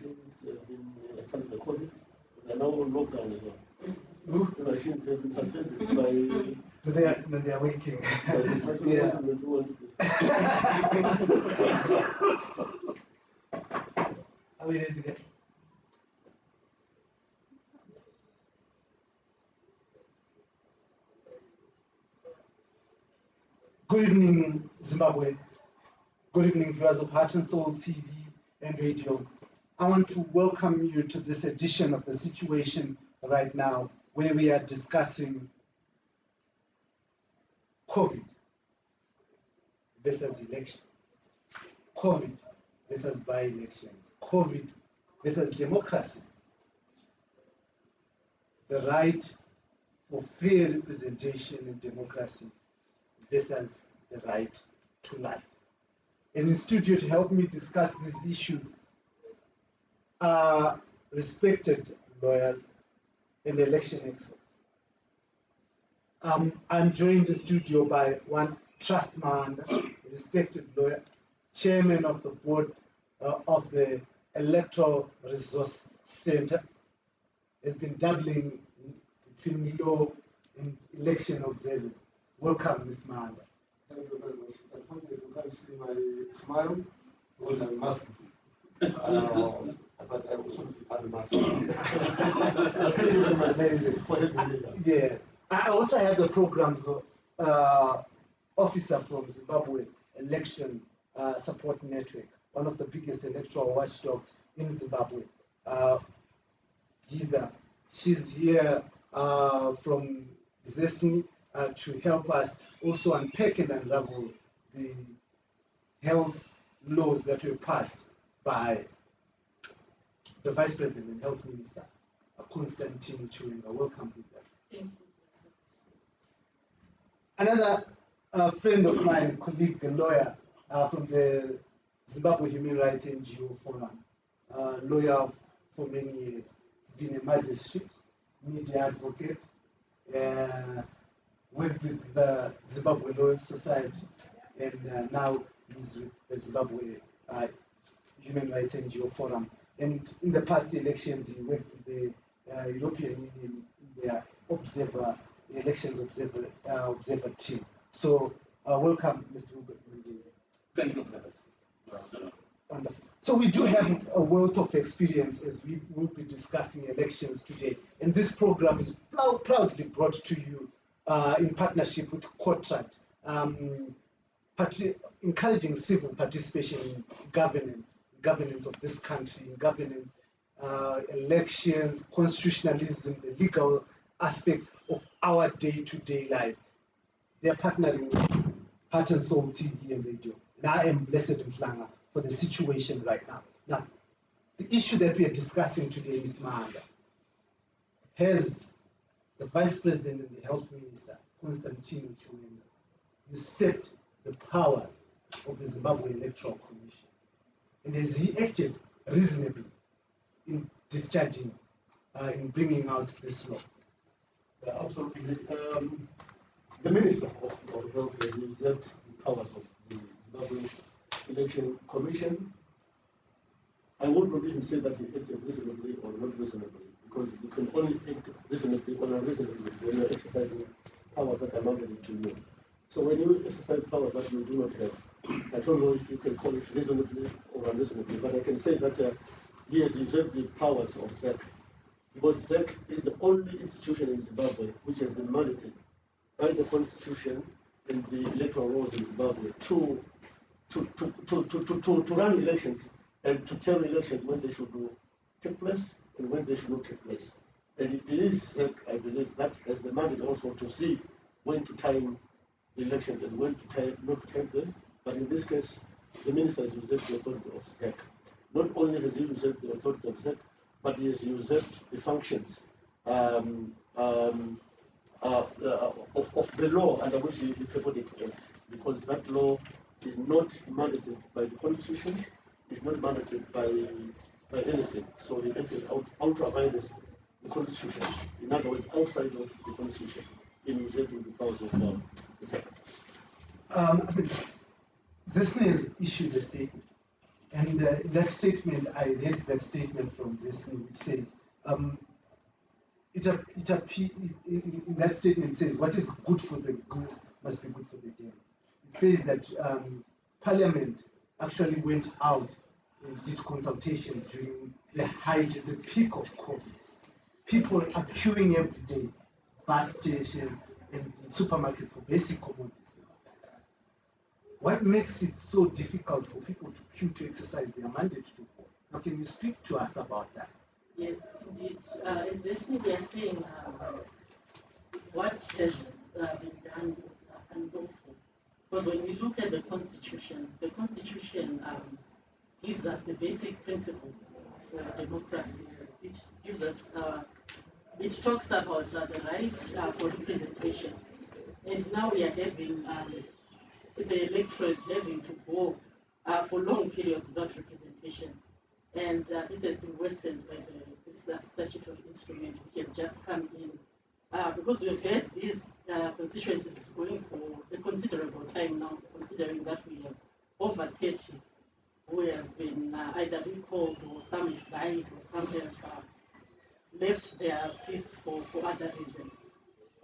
machines have been affected by COVID. They are now on lockdown as well. The machines have been suspended by. They are waking. Yeah. Are we ready to get? Good evening, Zimbabwe. Good evening, viewers of Heart and Soul TV and radio. I want to welcome you to this edition of The Situation Right Now, where we are discussing COVID versus election, COVID versus by-elections, COVID versus democracy, the right for fair representation in democracy versus the right to life. And in studio to help me discuss these issues are respected lawyers and election experts. I'm joined in the studio by one Trust Mahanda, a respected lawyer, chairman of the board of the Electoral Resource Center, has been dabbling between law and election observance. Welcome, Mr. Mahanda. Thank you very much. It's unfortunate you can't see my smile because I'm masked. But I also unmasked. Amazing. Yes. I also have the program's officer from Zimbabwe Election Support Network, one of the biggest electoral watchdogs in Zimbabwe. She's here from ZESNI to help us also unpack and unravel the health laws that were passed by the Vice President and Health Minister, Constantine Chiwenga. Welcome to that. Thank you. Another friend of mine, colleague, a lawyer from the Zimbabwe Human Rights NGO Forum, lawyer for many years. He's been a magistrate, media advocate, worked with the Zimbabwe Law Society, and now he's with the Zimbabwe Human Rights NGO Forum. And in the past elections, he worked with the European Union in their elections observer team. So welcome, Mr. Rupert Mundini. Thank you, Professor. Wonderful. So we do have a wealth of experience as we will be discussing elections today. And this program is proudly brought to you in partnership with COTRAD, encouraging civil participation in governance of this country, in governance, elections, constitutionalism, the legal aspects of our day-to-day lives. They are partnering with Heart and Soul TV and radio. And I am Blessed Mhlanga for The Situation Right Now. Now, the issue that we are discussing today, Mr. Mahanda, has the Vice President and the Health Minister, Constantine Chiwenga, usurped the powers of the Zimbabwe Electoral Commission. And has he acted reasonably in discharging, in bringing out this law? Absolutely. The Minister of Health has usurped the powers of the Zimbabwe Election Commission. I would not even say that he acted reasonably or not reasonably, because you can only act reasonably or unreasonably when you are exercising powers that are not given to you. So when you exercise powers that you do not have, I don't know if you can call it reasonably or unreasonably, but I can say that he has usurped the powers of ZEC, because ZEC is the only institution in Zimbabwe which has been mandated by the Constitution and the electoral laws in Zimbabwe to run elections and to tell elections when they should take place and when they should not take place. And it is ZEC, I believe, that has the mandate also to see when to time elections and when to time, not to time them. But in this case, the minister has usurped the authority of ZEC. Not only has he usurped the authority of ZEC, but he has usurped the functions of the law under which he purported to act, because that law is not mandated by the Constitution, is not mandated by anything. So he acted ultra vires the Constitution. In other words, outside of the Constitution, in usurping the powers of the ZEC. ZESNI has issued a statement, And in that statement, I read that statement from Zesni, which says, in that statement it says, what is good for the goose must be good for the gander. It says that Parliament actually went out and did consultations during the height, the peak of costs. People are queuing every day, bus stations and supermarkets for basic commodities. What makes it so difficult for people to queue to exercise their mandate to vote? Now, can you speak to us about that? Yes, indeed. Essentially, we are saying what has been done is unlawful. Because when we look at the Constitution gives us the basic principles for democracy. It gives us, it talks about the right for representation. And now we are having the electorate having to go for long periods without representation. And this has been worsened by this statutory instrument which has just come in. Because we've had these constituencies going for a considerable time now, considering that we have over 30 who have been either recalled or some have died or some have left their seats for other reasons.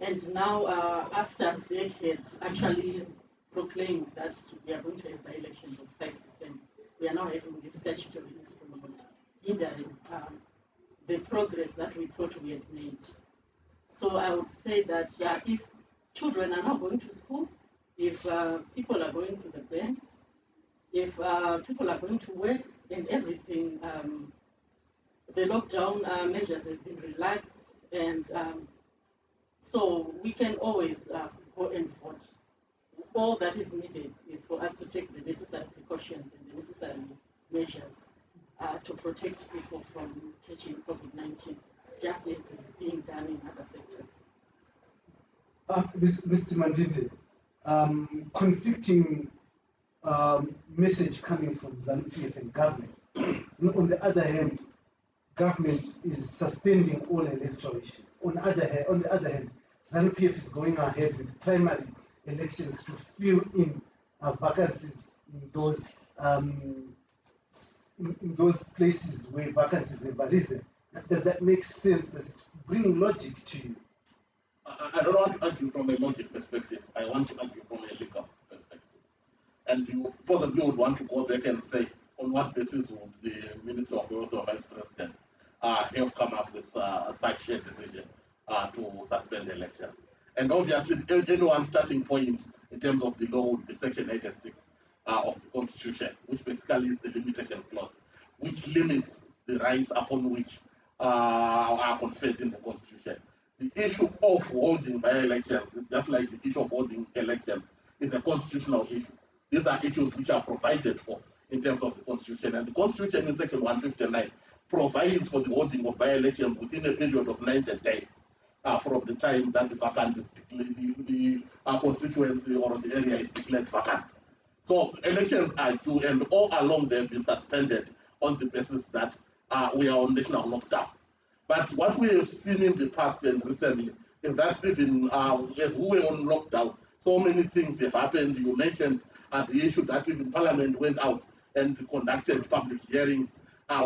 And now, after ZEC had actually proclaimed that we are going to have by-elections of 5%, we are now having this statutory instrument hindering the progress that we thought we had made. So I would say that if children are not going to school, if people are going to the banks, if people are going to work and everything, the lockdown measures have been relaxed, and so we can always go and vote. All that is needed is for us to take the necessary precautions and the necessary measures to protect people from catching COVID-19, just as is being done in other sectors. Mr. Mandide, conflicting message coming from ZANU-PF and government. On the other hand, government is suspending all electoral issues. On the other hand, ZANU-PF is going ahead with primary elections to fill in vacancies in those places where vacancies have arisen. Does that make sense? Does it bring logic to you? I don't want to argue from a logic perspective. I want to argue from a legal perspective. And you possibly would want to go back and say, on what basis would the Minister of Health or Vice President have come up with such a decision to suspend elections? And obviously, anyone's starting point in terms of the law would be Section 86 of the Constitution, which basically is the limitation clause, which limits the rights upon which are conferred in the Constitution. The issue of holding by-elections is just like the issue of holding elections. It's a constitutional issue. These are issues which are provided for in terms of the Constitution. And the Constitution in Section 159 provides for the holding of by-elections within a period of 90 days from the time that the vacant is declared, the constituency or the area is declared vacant. So elections are due, and all along they've been suspended on the basis that we are on national lockdown. But what we have seen in the past and recently is that even as we were on lockdown, so many things have happened. You mentioned the issue that even Parliament went out and conducted public hearings.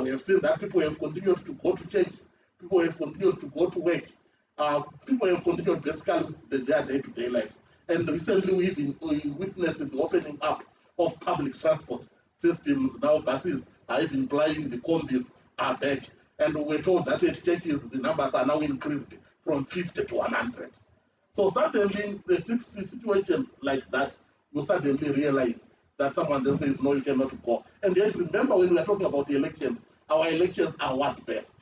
We have seen that people have continued to go to church, people have continued to go to work, people have continued basically with their day-to-day lives. And recently we witnessed the opening up of public transport systems. Now buses are even flying, the combis are back. And we're told that at churches the numbers are now increased from 50 to 100. So suddenly, in the 60 situation like that, you suddenly realize that someone then says, no, you cannot go. And yes, remember when we are talking about the elections, our elections are what best.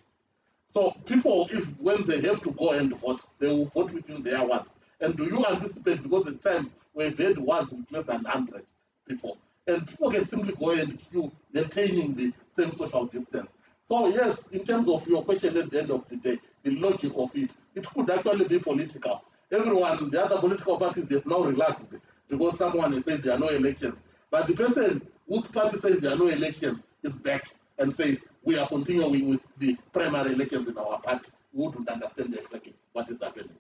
So people, when they have to go and vote, they will vote within their wards. And do you anticipate, because at times we've had wards with less than 100 people, and people can simply go and queue, maintaining the same social distance. So yes, in terms of your question at the end of the day, the logic of it could actually be political. Everyone, the other political parties, have now relaxed because someone has said there are no elections. But the person whose party says there are no elections is back and says we are continuing with the primary elections in our party. We wouldn't understand exactly what is happening.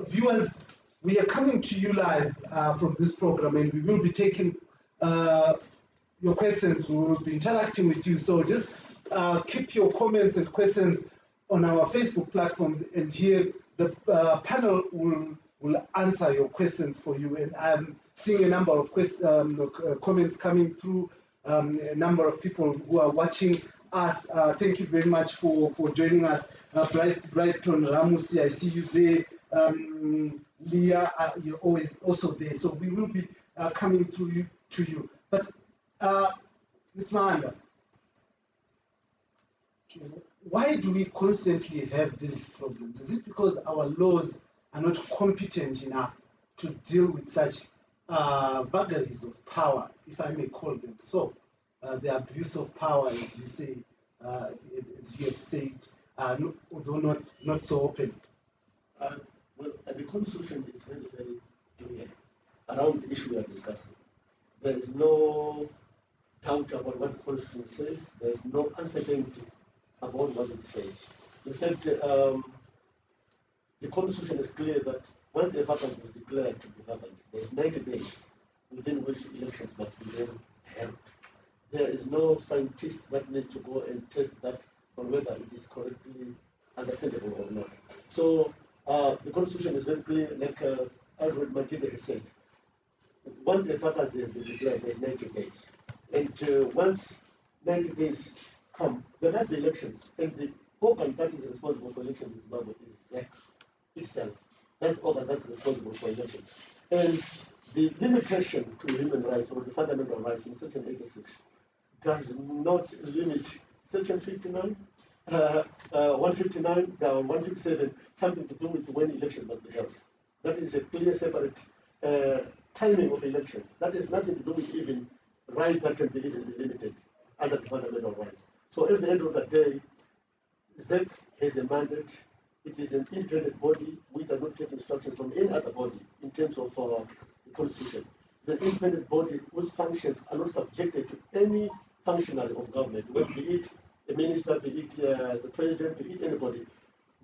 Viewers, we are coming to you live from this program, and we will be taking your questions. We will be interacting with you. So just keep your comments and questions on our Facebook platforms, and here the panel will answer your questions for you. And I'm seeing a number of comments coming through, a number of people who are watching us. Thank you very much for joining us. Brighton Ramusi, I see you there. Leah, you're always also there. So we will be coming to you. But Ms. Mahanda, why do we constantly have these problems? Is it because our laws are not competent enough to deal with such vagaries of power, if I may call them so? The abuse of power, as you say, as you have said, although not so open. Well, the Constitution is very, very clear around the issue we are discussing. There is no doubt about what the Constitution says. There is no uncertainty about what it says. In fact, the Constitution is clear that once a vacancy is declared to be vacant, there is 90 days within which elections must be then held. There is no scientist that needs to go and test that on whether it is correctly understandable or not. So the Constitution is very clear, like Alfred Magida has said. Once a vacancy has been declared, there is 90 days. And once 90 days come, there must be elections. And the organ that is responsible for elections in Zimbabwe is ZEC itself. That's the organ that's responsible for elections. And the limitation to human rights or the fundamental rights in Section 86 does not limit Section 59, 159, 157, something to do with when elections must be held. That is a clear, separate timing of elections. That has nothing to do with even rights that can be even limited under the fundamental rights. So at the end of the day, ZEC has a mandate. It is an independent body which does not take instructions from any other body in terms of the Constitution. It's an independent body whose functions are not subjected to any functionary of government, whether be it a minister, be it the president, be it anybody.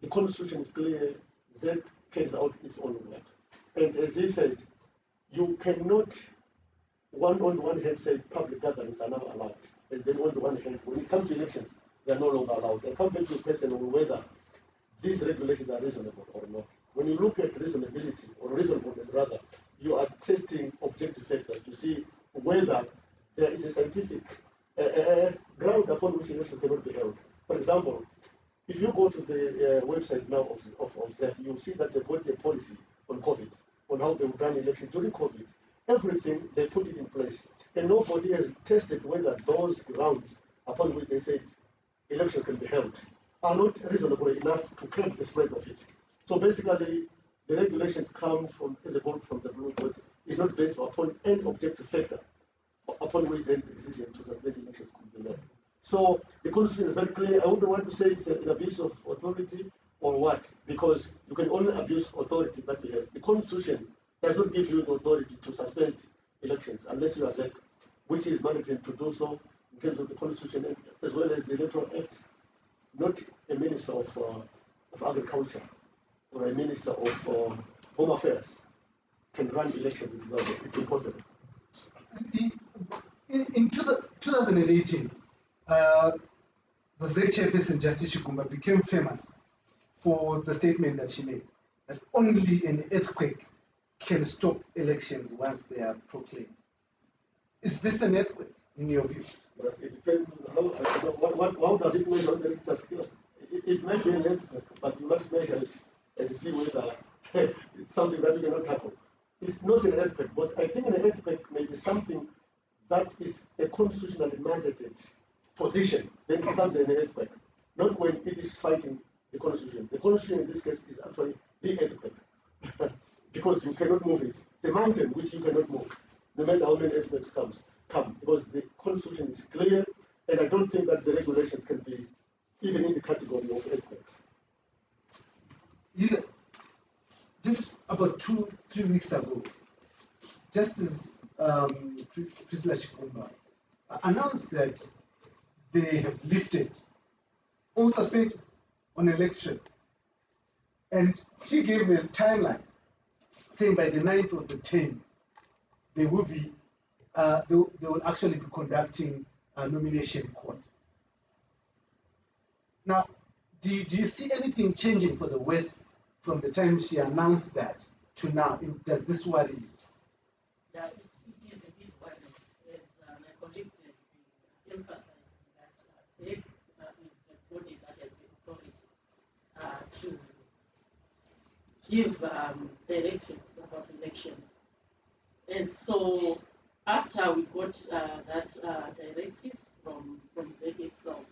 The Constitution is clear. ZEC carries out its own work. And as he said, you cannot, on the one hand, say public gatherings are now allowed. And then on the one hand, when it comes to elections, they are no longer allowed. I come back to the question of whether these regulations are reasonable or not. When you look at reasonability, or reasonableness rather, you are testing objective factors to see whether there is a scientific ground upon which elections cannot be held. For example, if you go to the website now of ZEC, you'll see that they've got a policy on COVID, on how they would run elections during COVID. Everything, they put it in place. And nobody has tested whether those grounds upon which they said elections can be held are not reasonable enough to curb the spread of it. So basically, the regulations come from, as a board from the blue, because it's not based upon any objective factor upon which then the decision to suspend elections could be made. So the Constitution is very clear. I wouldn't want to say it's an abuse of authority or what, because you can only abuse authority that we have. The Constitution does not give you the authority to suspend elections unless you are ZEC, which is mandatory to do so in terms of the Constitution as well as the Electoral Act. Not a minister of agriculture or a minister of home affairs can run elections in Zimbabwe. It's impossible. In 2018, the ZEC chairperson, Justice Chigumba, became famous for the statement that she made, that only an earthquake can stop elections once they are proclaimed. Is this an earthquake, in your view? But it depends on how does it measure on the Richter scale? It may be an earthquake, but you must measure it and see whether it's something that you cannot tackle. It's not an earthquake, because I think an earthquake may be something that is a constitutionally mandated position, then it becomes an earthquake. Not when it is fighting the Constitution. The Constitution in this case is actually the earthquake, because you cannot move it. The mountain which you cannot move, no matter how many earthquakes come, because the Constitution is clear, and I don't think that the regulations can be even in the category of earthquakes. Yeah. Just about 2-3 weeks ago, Justice Priscilla Chigumba announced that they have lifted all suspension on election. And he gave a timeline, saying by the 9th of the 10th, there will be they will actually be conducting a nomination court. Now, do you see anything changing for the West from the time she announced that to now? Does this worry you? Yeah, it is a bit worrying, as my colleagues have been emphasizing that ZEC is the body that has the authority to give directives about elections. And so after we got that directive from ZEC itself,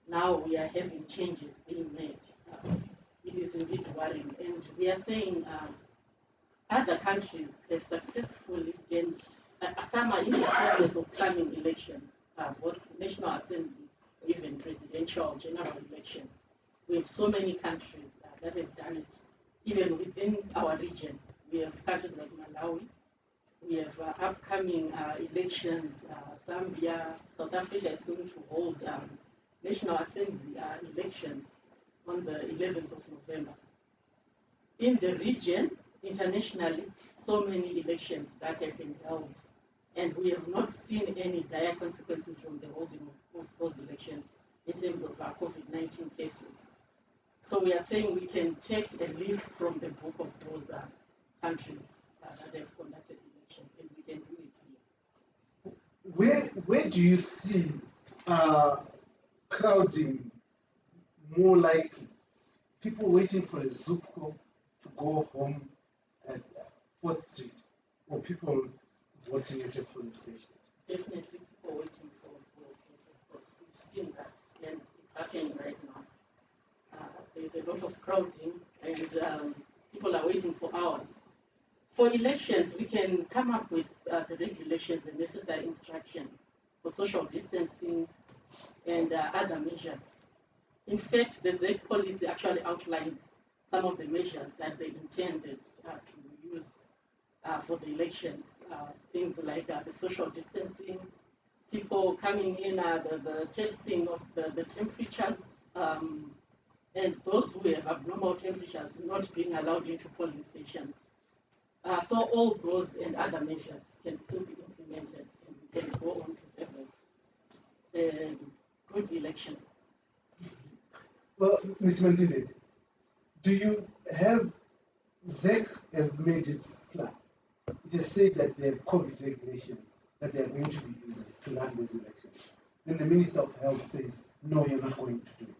now we are having changes being made. It is indeed worrying. And we are saying other countries have successfully gained, some are in the process of planning elections, both National Assembly, even presidential general elections. We have so many countries that have done it. Even within our region, we have countries like Malawi, we have upcoming elections, Zambia, South Africa is going to hold National Assembly elections on the 11th of November. In the region, internationally, so many elections that have been held, and we have not seen any dire consequences from the holding of those elections in terms of COVID-19 cases. So we are saying we can take a leaf from the book of those countries that have conducted elections, and we can do it here. Where do you see crowding more likely? People waiting for a Zupco to go home at 4th Street, or people voting at a polling station? Definitely people waiting for Zupcos. We've seen that, and it's happening right now. There's a lot of crowding, and people are waiting for hours. For elections, we can come up with the regulations, the necessary instructions for social distancing and other measures. In fact, the ZEC policy actually outlines some of the measures that they intended to use for the elections. Things like the social distancing, people coming in, the testing of the temperatures, and those who have abnormal temperatures not being allowed into polling stations. So all those and other measures can still be implemented, and we can go on to have a good election. Well, Mr. Mandile, do you have ZEC has made its plan? It has said that they have COVID regulations that they are going to be using to run these elections. Then the Minister of Health says, no, you're not going to do it.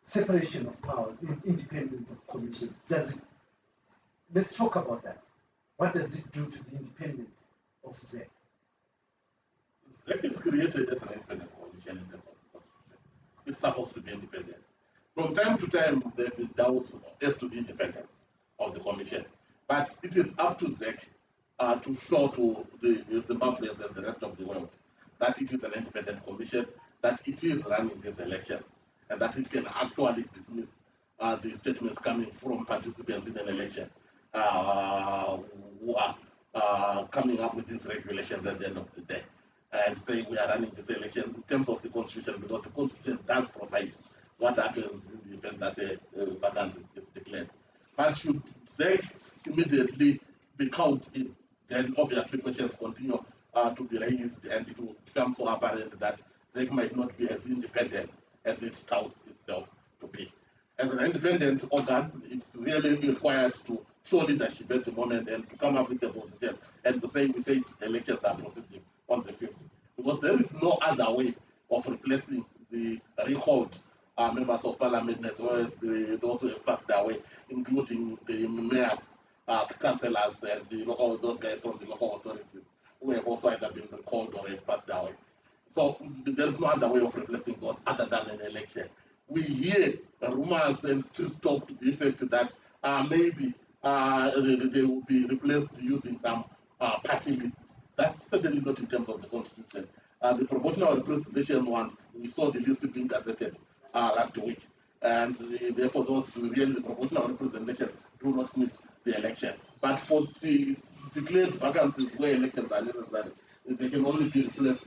Separation of powers, independence of commission. Let's talk about that. What does it do to the independence of ZEC? ZEC is created as an independent commission in terms of the constitution. It's supposed to be independent. From time to time, there have been doubts as to the independence of the commission. But it is up to ZEC to show to the Zimbabweans and the rest of the world that it is an independent commission, that it is running these elections, and that it can actually dismiss the statements coming from participants in an election who are coming up with these regulations at the end of the day and saying we are running this election in terms of the constitution, because the constitution does provide what happens in the event that a vacant is declared. But should they immediately be counted, then obviously questions continue to be raised, and it will become so apparent that they might not be as independent as it touts itself to be. As an independent organ, it's really required to show leadership at the moment and to come up with a position and to say we say elections are proceeding on the 5th. Because there is no other way of replacing the recalled members of parliament as well as those who have passed away, including the mayors, councillors, and those guys from the local authorities who have also either been recalled or have passed away. So there is no other way of replacing those other than an election. We hear rumors and street talk to the effect that maybe they will be replaced using some party lists. That's certainly not in terms of the constitution. The proportional representation ones, we saw the list being gazetted last week, and therefore those really the proportional representation do not need the election. But for the declared vacancies where elections are necessary, they can only be replaced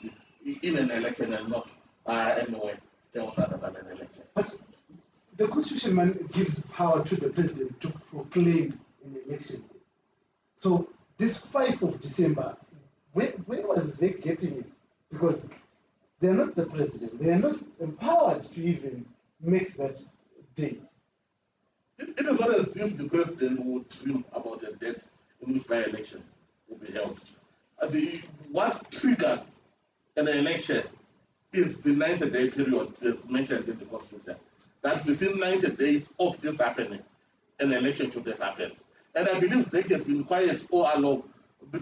in an election and not anywhere else other than an election. But the Constitution gives power to the president to proclaim an election day. So this 5th of December, where was ZEC getting it? Because they're not the president. They are not empowered to even make that day. It is not as if the president would dream about a date in which by-elections will be held. What triggers an election is the 90-day period that's mentioned in the Constitution. That within 90 days of this happening, an election should have happened. And I believe ZEC has been quiet all along,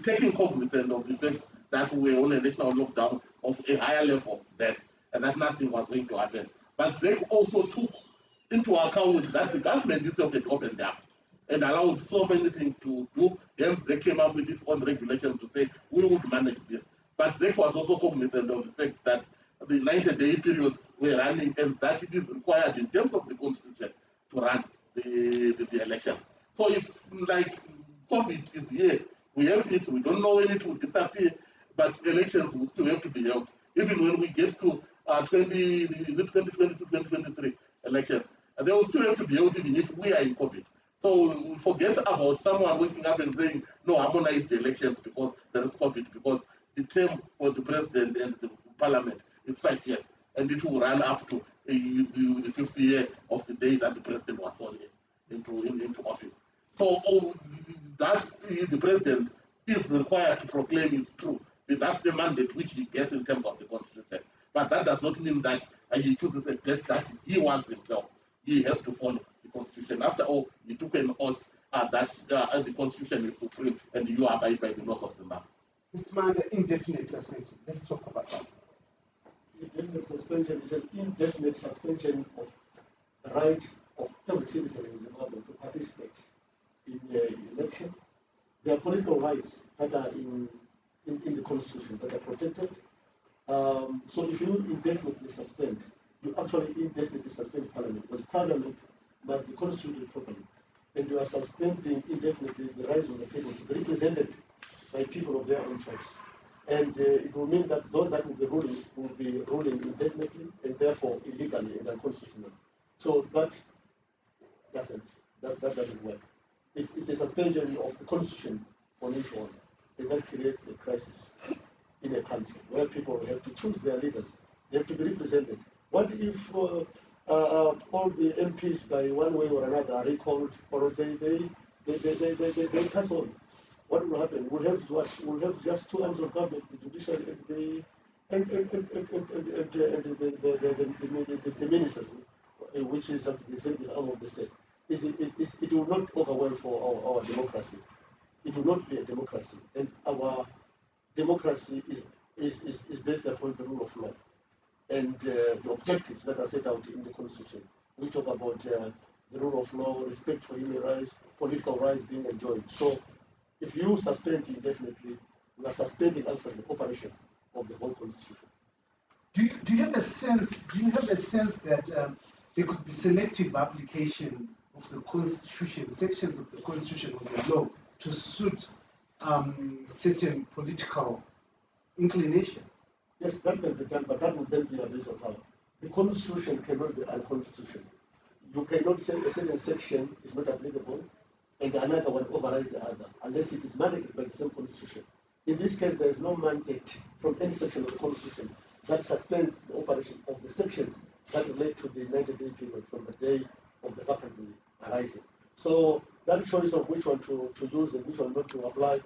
taking cognizance of the fact that we were on a national lockdown of a higher level then, and that nothing was going to happen. But ZEC also took into account that the government itself had opened up and allowed so many things to do. Hence, they came up with its own regulations to say, we would manage this. But ZEC was also cognizant of the fact that the 90-day periods were running and that it is required in terms of the Constitution to run the elections. So it's like COVID is here. We have it, we don't know when it will disappear, but elections will still have to be held. Even when we get to 2022-2023 elections, they will still have to be held even if we are in COVID. So we forget about someone waking up and saying, no, harmonize the elections because there is COVID, because the term for the president and the parliament is 5 years, and it will run up to the 50th year of the day that the president was sworn into office. So that's the president is required to proclaim his truth. That's the mandate which he gets in terms of the Constitution. But that does not mean that he chooses a date that he wants himself. He has to follow the Constitution. After all, he took an oath that the Constitution is supreme and you abide by the laws of Zimbabwe. Mr. Manda, indefinite suspension. Let's talk about that. Indefinite suspension is an indefinite suspension of the right of every citizen in Zimbabwe to participate in the election. There are political rights that are in the Constitution that are protected. So if you indefinitely suspend, you actually indefinitely suspend Parliament, because Parliament must be constituted properly. And you are suspending indefinitely the rights of the people to be represented by people of their own choice. And it will mean that those that will be ruling indefinitely and therefore illegally and unconstitutionally. So that doesn't work. It's a suspension of the Constitution on its own, and that creates a crisis in a country where people have to choose their leaders. They have to be represented. What if all the MPs by one way or another are recalled, or they pass on? What will happen? We'll have just two arms of government: the judiciary and the ministers, which is the executive arm of the state. It will not augur well for our democracy. It will not be a democracy, and our democracy is based upon the rule of law and the objectives that are set out in the Constitution. We talk about the rule of law, respect for human rights, political rights being enjoyed. So if you suspend indefinitely, you are suspending actually the operation of the whole Constitution. Do you have a sense? Do you have a sense that there could be selective application of the Constitution, sections of the Constitution of the law, to suit certain political inclinations? Yes, that can be done, but that would then be a abuse of power. The Constitution cannot be unconstitutional. You cannot say a certain section is not applicable and another one overrides the other, unless it is mandated by the same Constitution. In this case, there is no mandate from any section of the Constitution that suspends the operation of the sections that relate to the 90-day period from the day of the vacancy arising. So that choice of which one to use and which one not to apply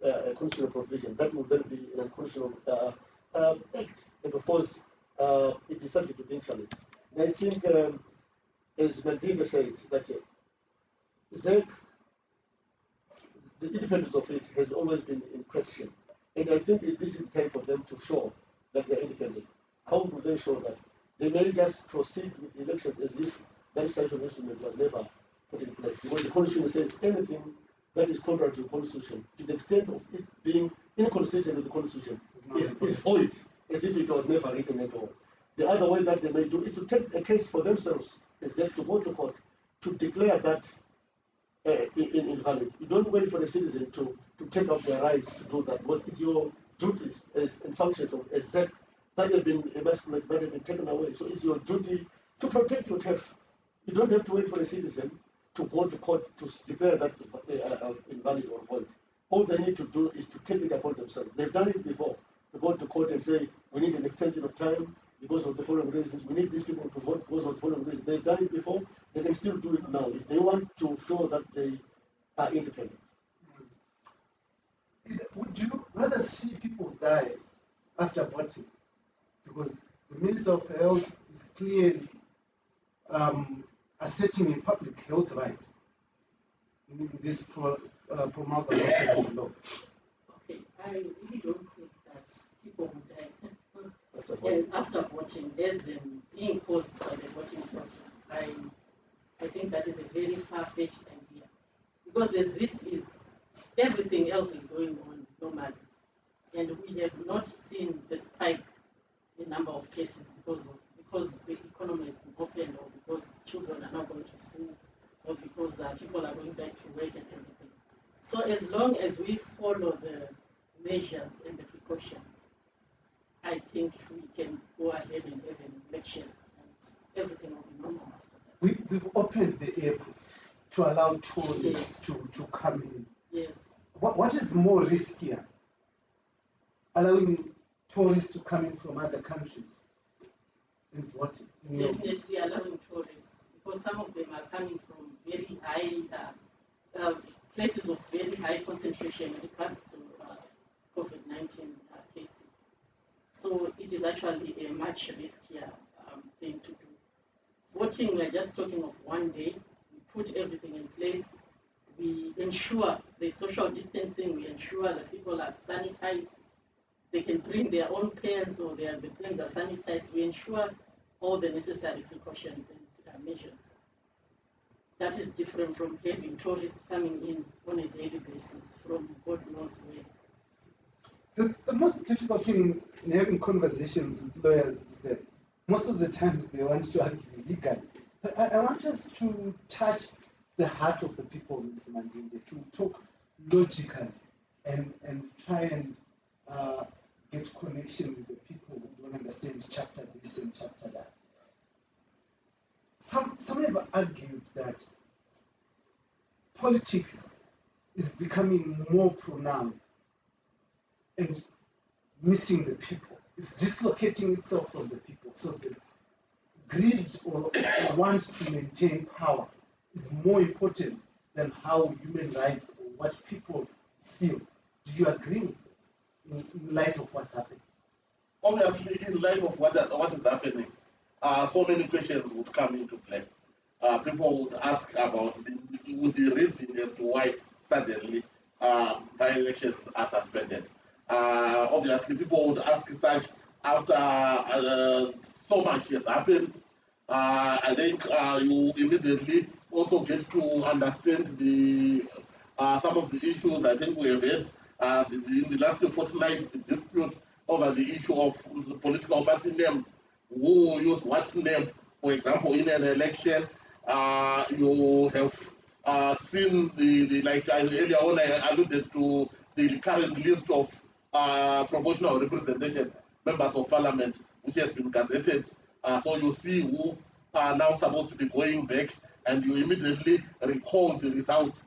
a constitutional provision, that will then be an unconstitutional act. And of course, it is subject to being challenged. And I think, as Mandela said, that ZEC, the independence of it has always been in question. And I think this is the time for them to show that they are independent. How do they show that? They may just proceed with the elections as if that type of instrument was never put in place. Because the Constitution says anything that is contrary to the Constitution, to the extent of its being inconsistent with the Constitution, is void, as if it was never written at all. The other way that they may do is to take a case for themselves, is that to go to court to declare that invalid. You don't wait for the citizen to take up their rights to do that, because it's your duties and functions of a ZEC that have been emasculated, that have been taken away. So it's your duty to protect your turf. You don't have to wait for a citizen to go to court to declare that invalid or void. All they need to do is to take it upon themselves. They've done it before. They go to court and say, we need an extension of time because of the following reasons. We need these people to vote because of the following reasons. They've done it before. They can still do it now if they want to show that they are independent. Would you rather see people die after voting? Because the Minister of Health is clearly asserting a public health right in this promulgation of the law. Okay, I really don't think that people would die after voting, as in being caused by the voting process. I think that is a very far-fetched idea. Because as it is, everything else is going on normally. And we have not seen the spike in number of cases because the economy has been opened, or because children are not going to school, or because people are going back to work and everything. So as long as we follow the measures and the precautions, I think we can go ahead and have an election and everything will be normal after that. We've opened the airport to allow tourists to come in. Yes. What is more riskier? Allowing tourists to come in from other countries and voting? Definitely allowing tourists, because some of them are coming from very high places of very high concentration when it comes to COVID-19 cases. So it is actually a much riskier thing to do. Voting, we are just talking of one day. We put everything in place. We ensure the social distancing. We ensure that people are sanitized. They can bring their own pens, or the pens are sanitized. We ensure all the necessary precautions and measures. That is different from having tourists coming in on a daily basis from God knows where. The most difficult thing in having conversations with lawyers is that most of the times they want to argue legally. I want us to touch the heart of the people, Mr. Mandinde, to talk logically and try and get connection with the people who don't understand chapter this and chapter that. Some have argued that politics is becoming more pronounced and missing the people. It's dislocating itself from the people. So the greed or want to maintain power is more important than how human rights or what people feel. Do you agree with this in light of what's happening? Obviously, in light of what is happening, so many questions would come into play. People would ask about the reason as to why suddenly by-elections are suspended. Obviously, people would ask such after so much has happened. I think you immediately also get to understand some of the issues. I think we have had in the last fortnight the dispute over the issue of the political party names. Who use what name? For example, in an election, you have seen like earlier on I alluded to the current list of proportional representation members of parliament, which has been gazetted. So you see who are now supposed to be going back, and you immediately recall the results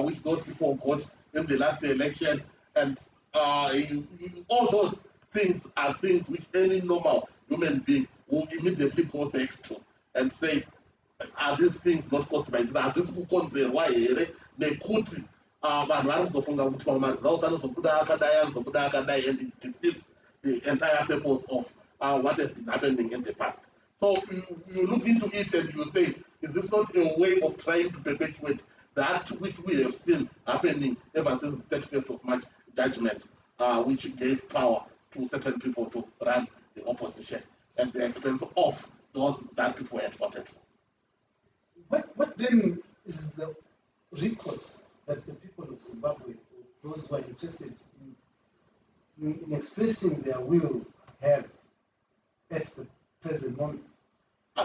which those people got in the last election. And all those things are things which any normal human being will immediately go back to and say, are these things not caused by this? Are these why they could vanhu varizofunga kuti mamwe maresult anozobuda akadai anozobuda akadai, and it defeats the entire purpose of what has been happening in the past. So you look into it and you say, is this not a way of trying to perpetuate that which we have seen happening ever since the 31st of March judgment, which gave power to certain people to run the opposition at the expense of those that people had voted for? What then is the recourse that the people of Zimbabwe, those who are interested in expressing their will, have at the present moment?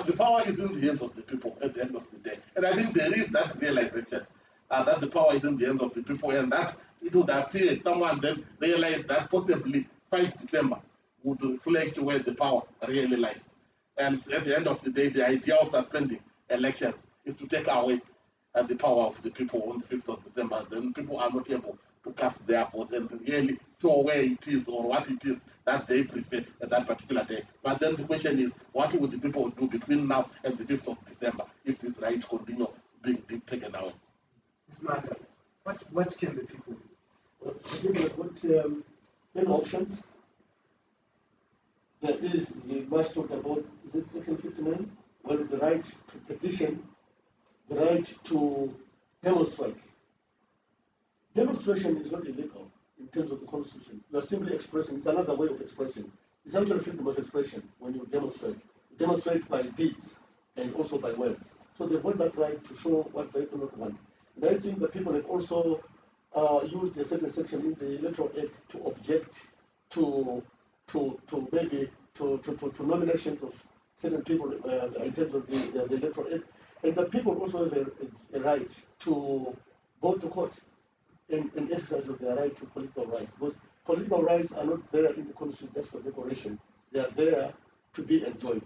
The power is in the hands of the people at the end of the day. And I think there is that realization that the power is in the hands of the people, and that it would appear someone then realized that possibly 5 December would reflect where the power really lies. And at the end of the day, the idea of suspending elections is to take away the power of the people on the 5th of December. Then people are not able to cast their vote and really show where it is or what it is that they prefer at that particular day. But then the question is, what will the people do between now and the 5th of December if this right continue being taken away? Ms. Manda, what can the people do? Well, I think that what many options. There is the much talked about, is it Section 59? Well, the right to petition, the right to demonstrate. Demonstration is not illegal in terms of the Constitution. You are simply expressing, it's another way of expressing. It's actually freedom of expression when you demonstrate. You demonstrate by deeds and also by words. So they've got that right to show what they do not want. And I think that people have also used a certain section in the Electoral Act to object to maybe to nominations of certain people in terms of the Electoral Act. And the people also have a right to go to court and exercise of their right to political rights. Because political rights are not there in the Constitution just for decoration. They are there to be enjoyed.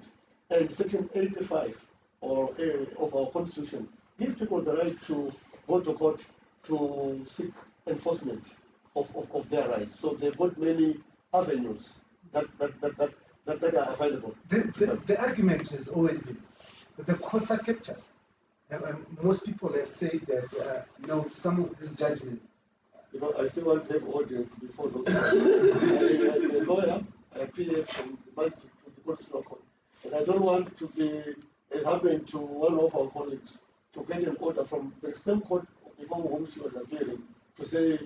And Section 85 of our Constitution gives people the right to go to court to seek enforcement of their rights. So they've got many avenues that are available. The argument has always been that the courts are captured. And most people have said that some of these judgments. I still want to have audience before those. I'm a lawyer. I appeal from the magistrate to the Constitutional Court, and I don't want to be, as happened to one of our colleagues, to get an order from the same court before whom she was appealing to say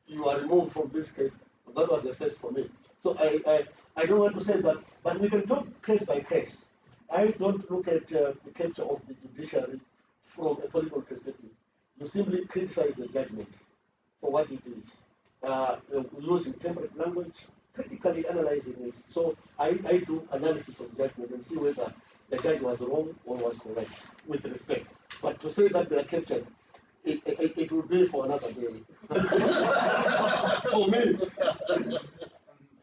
you are removed from this case. That was a first for me. So I don't want to say that, but we can talk case by case. I don't look at the capture of the judiciary from a political perspective. You simply criticize the judgment for what it is, using temperate language, critically analyzing it. So I do analysis of judgment and see whether the judge was wrong or was correct, with respect. But to say that they are captured, it would be for another day. For me.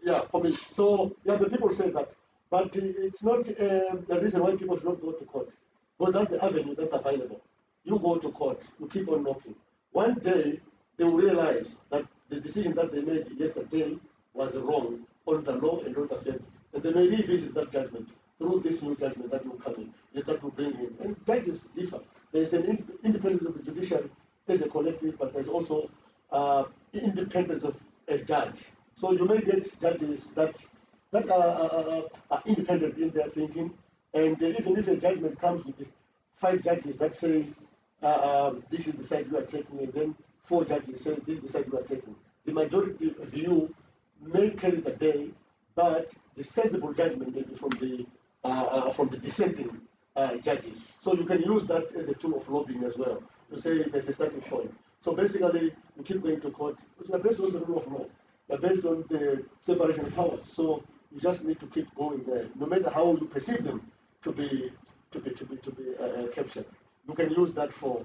Yeah, for me. So, yeah, the people say that. But it's not the reason why people should not go to court. Because that's the avenue that's available. You go to court, you keep on knocking. One day, they will realize that the decision that they made yesterday was wrong on the law and on the fence. And they may revisit that judgment through this new judgment that will come in, that will bring in. And judges differ. There's an independence of the judiciary as a collective, but there's also independence of a judge. So you may get judges that are independent in their thinking, and even if a judgment comes with 5 judges that say this is the side you are taking, and then 4 judges say this is the side you are taking, the majority view may carry the day, but the sensible judgment may be from the dissenting judges. So you can use that as a tool of lobbying as well, to say there's a starting point. So basically, you keep going to court, which are based on the rule of law. They're based on the separation of powers. So you just need to keep going there, no matter how you perceive them to be captured. You can use that for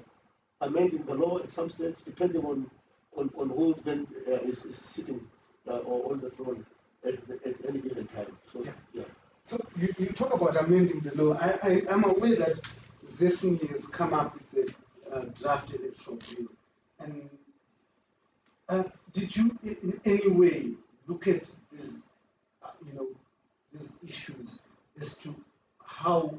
amending the law at some stage, depending on who then is sitting or on the throne at any given time. So yeah. So you talk about amending the law. I'm aware that ZESNI has come up with the draft electoral bill. And did you in any way look at these, these issues as to how,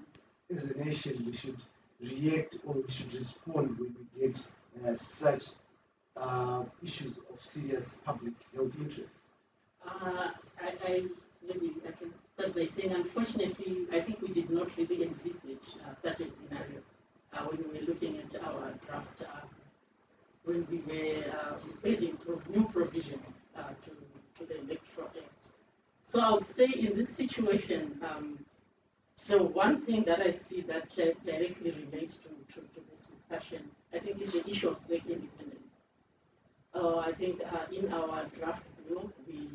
as a nation, we should react or we should respond when we get such issues of serious public health interest? Maybe I can start by saying, unfortunately, I think we did not really envisage such a scenario when we were looking at our draft, when we were adding new provisions to the Electoral Act. So I would say in this situation, the one thing that I see that directly relates to this discussion, I think, is the issue of SEC independence. I think in our draft bill, we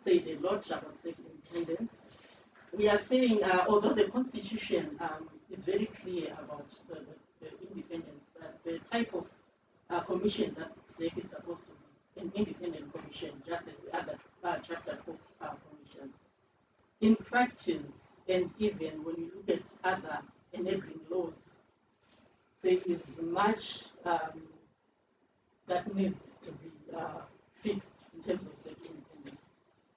said a lot about SEC independence. We are saying, although the Constitution is very clear about the independence, that the type of commission that SEC is supposed to be, an independent commission, just as the other chapter 12 commissions. In practice, and even when you look at other enabling laws, there is much that needs to be fixed in terms of SEC independence.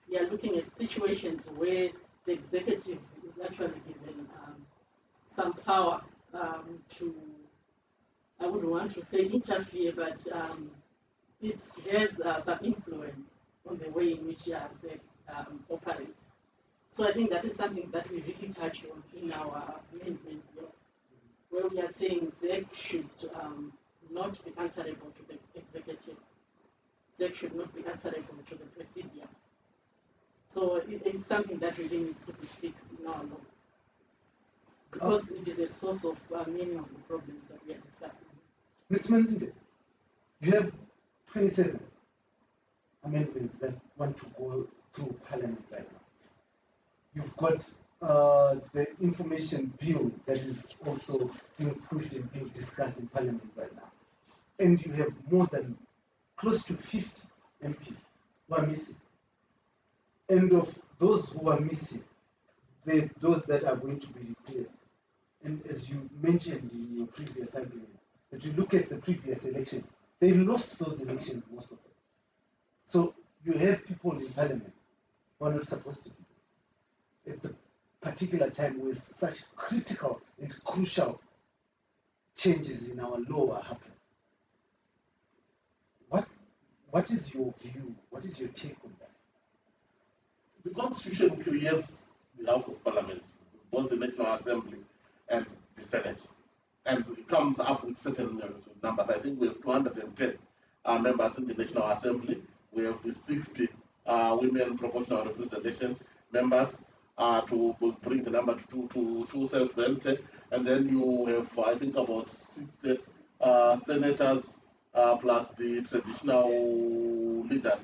We are looking at situations where the executive is actually given some power to, I wouldn't want to say interfere, but it has some influence on the way in which SEC operates. So I think that is something that we really touch on in our amendment law, where we are saying SEC should not be answerable to the executive. SEC should not be answerable to the presidium. So it's something that really needs to be fixed in our law, because it is a source of many of the problems that we are discussing. Mr. Mandinde, you have 27 amendments that want to go through Parliament right now. You've got the information bill that is also being pushed and being discussed in Parliament right now. And you have more than close to 50 MPs who are missing. And of those who are missing, those that are going to be replaced. And as you mentioned in your previous argument, that you look at the previous election, they lost those elections, most of them. So you have people in Parliament who are not supposed to be at the particular time where such critical and crucial changes in our law are happening. What is your view? What is your take on that? The Constitution creates the House of Parliament, both the National Assembly and the Senate, and it comes up with certain numbers. I think we have 210 members in the National Assembly. We have the 60 women proportional representation members to bring the number to 270, and then you have, I think, about 60 senators plus the traditional leaders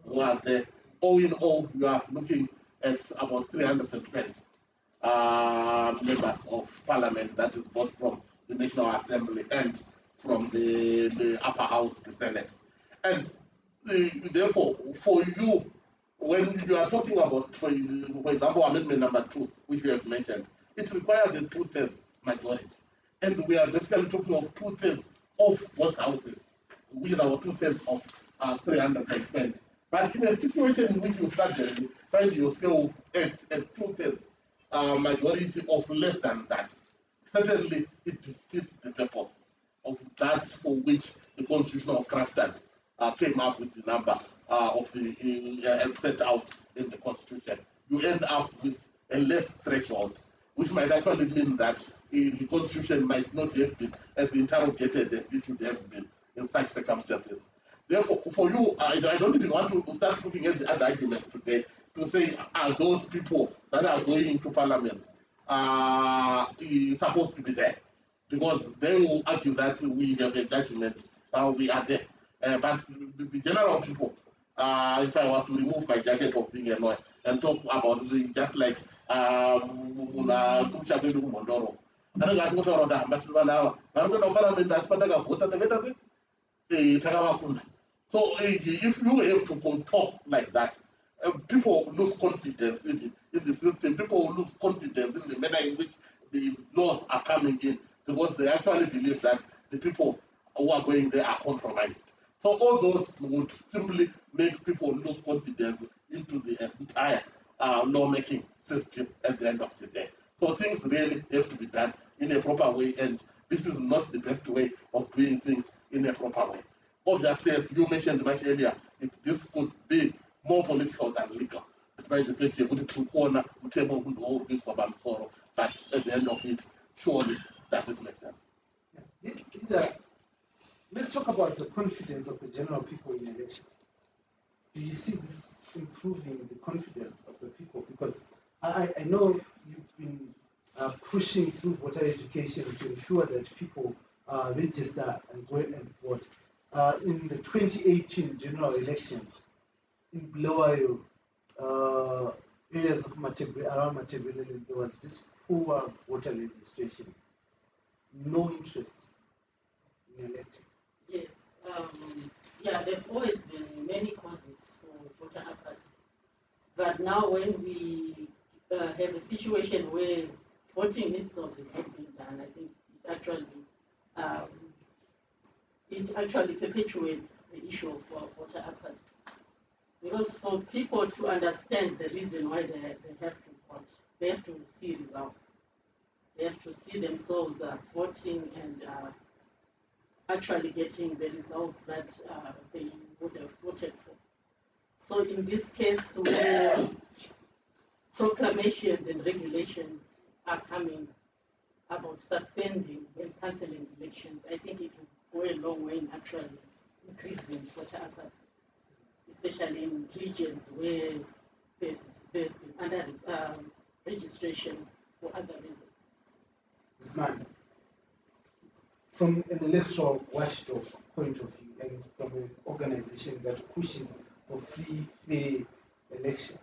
who are there. All in all, you are looking at about 320 members of Parliament, that is both from the National Assembly and from the upper house, the Senate. And therefore, for you, when you are talking about, for example, amendment number 2, which you have mentioned, it requires a 2/3 majority. And we are basically talking of 2/3 of both houses, with our 2/3 of 320. But in a situation in which you suddenly find yourself at a 2/3 majority of less than that, certainly it defeats the purpose of that for which the constitutional crafter came up with the number of the as set out in the Constitution. You end up with a less threshold, which might actually mean that the Constitution might not have been as interrogated as it should have been in such circumstances. Therefore, for you, I don't even want to start looking at the other arguments today to say, are those people that are going into Parliament supposed to be there? Because they will argue that we have a judgment, we are there. But the general people, if I was to remove my jacket of being a lawyer and talk about just like so if you have to talk like that, people lose confidence in the system. People lose confidence in the manner in which the laws are coming in, because they actually believe that the people who are going there are compromised. So all those would simply make people lose confidence into the entire lawmaking system at the end of the day. So things really have to be done in a proper way, and this is not the best way of doing things in a proper way. Obviously, as you mentioned much earlier, this could be more political than legal, despite the fact you put it to corner, table, but at the end of it, surely does it make sense? Let's talk about the confidence of the general people in elections. Do you see this improving the confidence of the people? Because I know you've been pushing through voter education to ensure that people register and go and vote. In the 2018 general elections in Bulawayo, areas of around Matebele, there was this poor voter registration. No interest in electing. Yes. Yeah, there have always been many causes for voter apathy. But now when we have a situation where voting itself is not being done, I think it actually it actually perpetuates the issue of voter apathy. Because for people to understand the reason why they have to vote, they have to see results. They have to see themselves voting and actually getting the results that they would have voted for. So in this case, where proclamations and regulations are coming about suspending and cancelling elections, I think it will go a long way in actually increasing voter apathy, especially in regions where there's been under registration for other reasons. Ms. Manda, from an electoral watchdog point of view and from an organization that pushes for free, fair elections,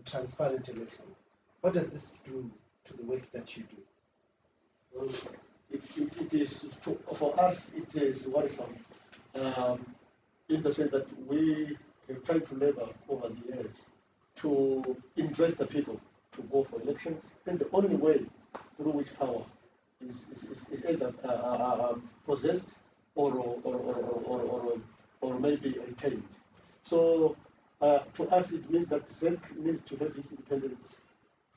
transparent elections, what does this do to the work that you do? Well, it is for us. It is worrisome in the sense that we have tried to labor over the years to interest the people to go for elections. That's the only way through which power is either possessed or maybe retained. So to us, it means that ZEC needs to have its independence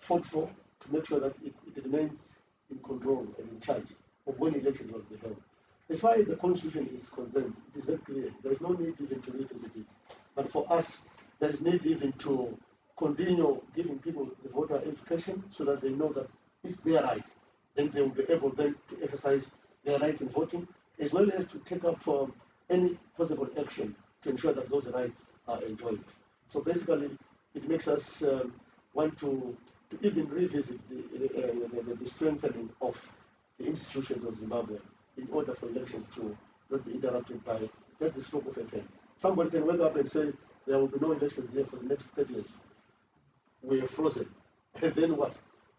fought for to make sure that it remains in control and in charge of when elections must be held. As far as the Constitution is concerned, it is very clear. There is no need even to revisit it. But for us, there is need even to continue giving people the voter education so that they know that it's their right. Then they will be able then to exercise their rights in voting, as well as to take up any possible action to ensure that those rights are enjoyed. So basically, it makes us want to even revisit the strengthening of the institutions of Zimbabwe in order for elections to not be interrupted by just the stroke of a pen. Somebody can wake up and say there will be no elections here for the next 30 years. We are frozen. And then what?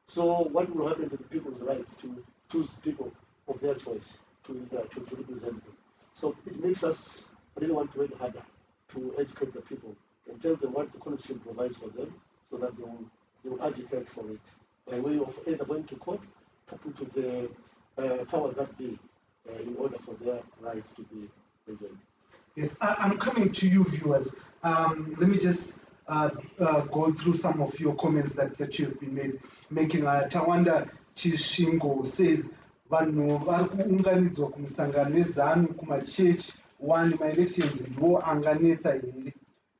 So what will happen to the people's rights to choose people of their choice to represent them? So it makes us really want to work harder to educate the people and tell them what the Constitution provides for them so that they will agitate for it by way of either going to court, talking to the powers that be in order for their rights to be enjoyed. Yes, I'm coming to you, viewers. Let me just go through some of your comments that you've been making. Tawanda Chishingo says, vanhu vari kuunganidzwa kumusangano wezanu kumachechi 1 maelections ndiwo anganetsa here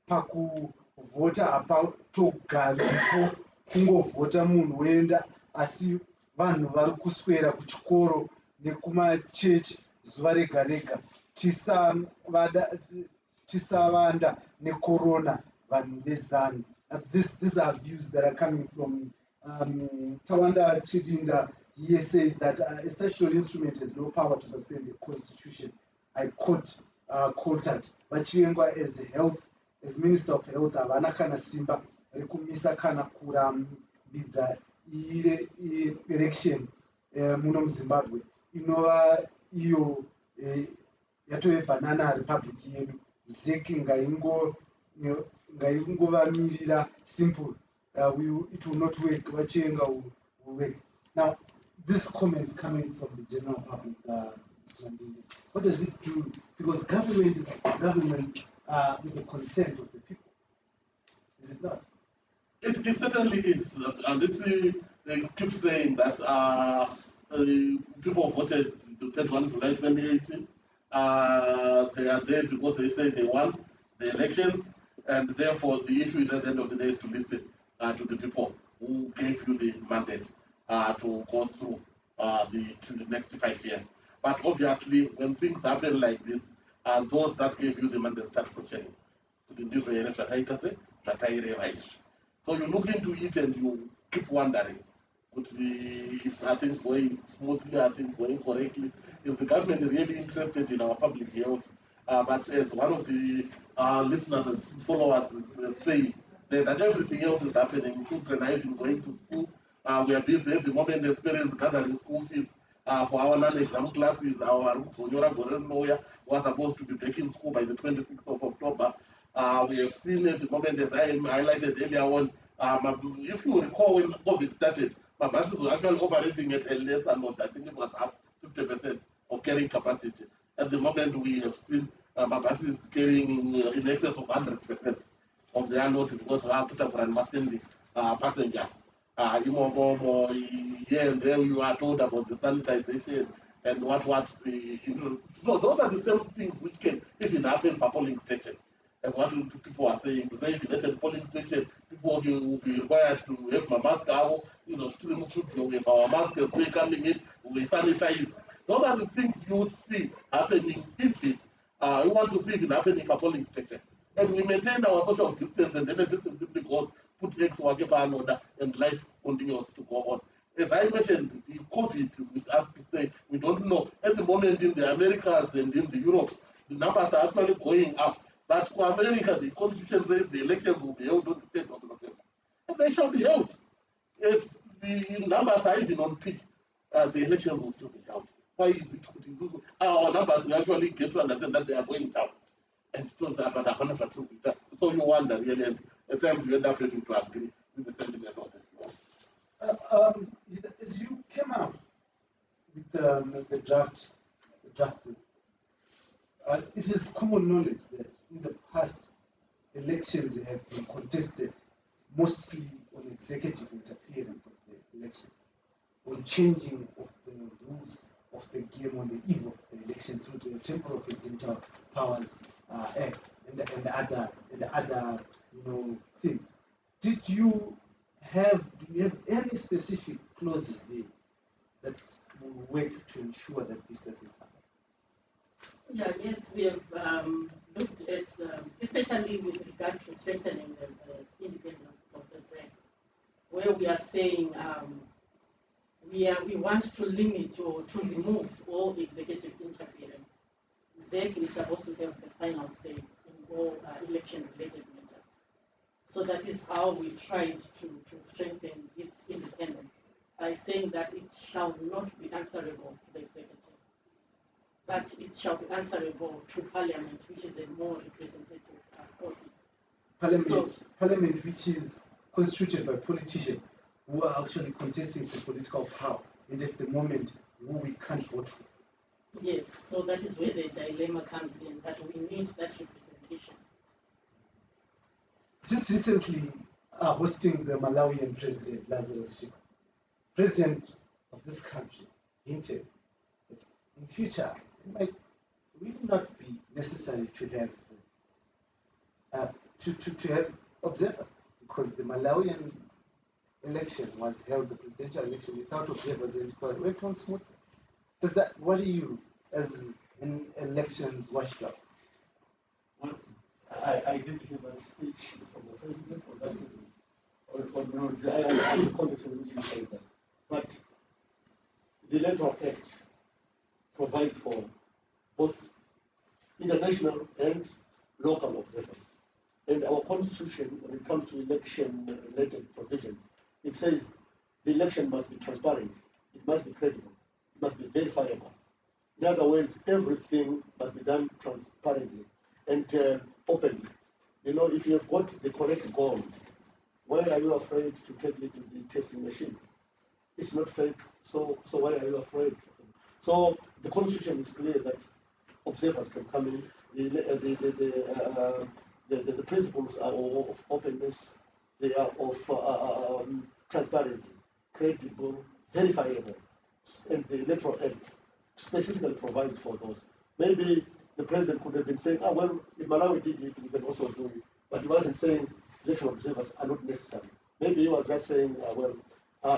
pakuvhota hapatogaripo kungovhota munhu woenda, asi vanhu vari kuswera kuchikoro nekumachechi zuva rega rega tisavanda necorona vanhu vezanu. These are views that are coming from Tawanda Chirinda. He says that a statutory instrument has no power to suspend the constitution. I quoted. Vachirengwa as Minister of Health, havana kana simba rekumisa kana kurambidza election muno muZimbabwe inova iyo yatove banana republic yedu. ZEC ngaingovamirira simple. It will not work. Vachirenga will work. Now, this comments coming from the general public, what does it do? Because government is government with the consent of the people. Is it not? It certainly is. And they keep saying that people voted to 31 July 2018. They are there because they say they won the elections, and therefore the issue is at the end of the day is to listen to the people who gave you the mandate to go through the next 5 years. But obviously, when things happen like this, those that gave you the mandate start questioning. So you look into it and you keep wondering, are things going smoothly, are things going correctly? Is the government really interested in our public health? But as one of the listeners and followers is saying, that everything else is happening. Children are even going to school. We are busy at the moment, the parents gathering school fees for our non-exam classes. Our Sonyora Goren was supposed to be back in school by the 26th of October. We have seen at the moment, as I highlighted earlier on, if you recall when COVID started, my buses were actually operating at a less amount. I think it was up 50% of carrying capacity. At the moment, we have seen buses carrying in excess of 100% of their load because of passengers. Here and there you are told about the sanitization and what's the. So those are the same things which can even happen per polling station. As what people are saying, to say if you let a polling station, people will be required to have my mask out, we have our masks as coming in, we sanitize. Those are the things you would see happening if we want to see it happening per polling station. And we maintain our social distance, and then the distance simply goes, put X work in order, and life continues to go on. As I mentioned, the COVID is with us to stay. We don't know. At the moment in the Americas and in the Europes, the numbers are actually going up. But for America, the constitution says the elections will be held on the 10th of November. And they shall be held. If the numbers are even on peak, the elections will still be held. Why is it? Our numbers, we actually get to understand that they are going down. And so that, so you wonder really, and at times you end up having to agree with the sentiments of the people. As you came out with the draft bill, it is common knowledge that in the past elections have been contested mostly on executive interference of the election, on changing of the rules of the game on the eve of the election through the Temporal Presidential Powers Act and the other things. Do you have any specific clauses there that will work to ensure that this doesn't happen? Yes, we have looked at, especially with regard to strengthening the independence of the ZEC, where we are saying we want to limit or to remove all executive interference. ZEC is supposed to have the final say in all election-related matters. So that is how we tried to strengthen its independence by saying that it shall not be answerable to the executive, but it shall be answerable to Parliament, which is a more representative body. Parliament, which is constituted by politicians who are actually contesting for political power, and at the moment who we can't vote for. Yes, so that is where the dilemma comes in, that we need that representation. Just recently, hosting the Malawian president, Lazarus Chakwera, president of this country, hinted that in future it might really not be necessary to have to have observers, because the Malawian election was held, the presidential election, without observers, and it went on smoothly. Does that worry you as an elections watchdog? Well, I did hear that speech from the president, or that's I the context in which he said that. But the Electoral Act provides for both international and local observers. And our constitution, when it comes to election-related provisions, it says the election must be transparent, it must be credible, it must be verifiable. In other words, everything must be done transparently and openly. You know, if you have got the correct gold, why are you afraid to take it to the testing machine? It's not fake, so why are you afraid? So the constitution is clear that observers can come in. The principles are of openness, they are of transparency, credible, verifiable, and the Electoral Act specifically provides for those. Maybe the president could have been saying, well, if Malawi did it, we can also do it. But he wasn't saying electoral observers are not necessary. Maybe he was just saying,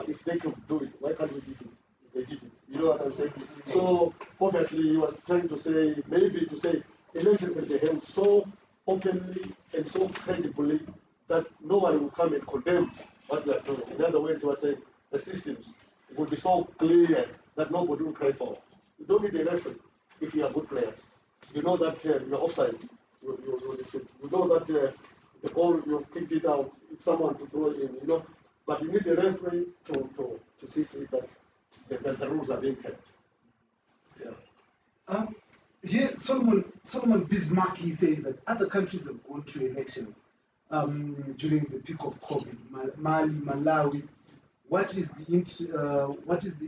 if they could do it, why can't we do it if they did it? You know what I'm saying? So obviously he was trying to say, maybe to say, elections can be held so openly and so credibly that no one will come and condemn what we are doing. In other words, he was saying the systems would be so clear that nobody will cry for. You don't need a referee if you are good players. You know that you're offside. You know that the ball you've kicked it out, it's someone to throw in, you know. But you need a referee to see to it that the rules are being kept. Yeah. Here, Solomon Bismarck says that other countries have gone to elections during the peak of COVID. Mali, Malawi. What is the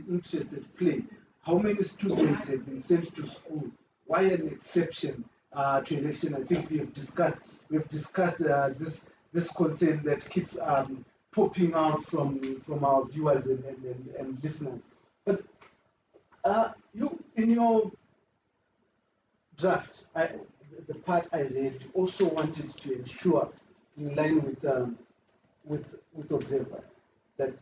interest at play? How many students have been sent to school Why an exception to election? I think we have discussed this concern that keeps popping out from our viewers and listeners. But you, in your draft, the part I read, you also wanted to ensure, in line with observers, that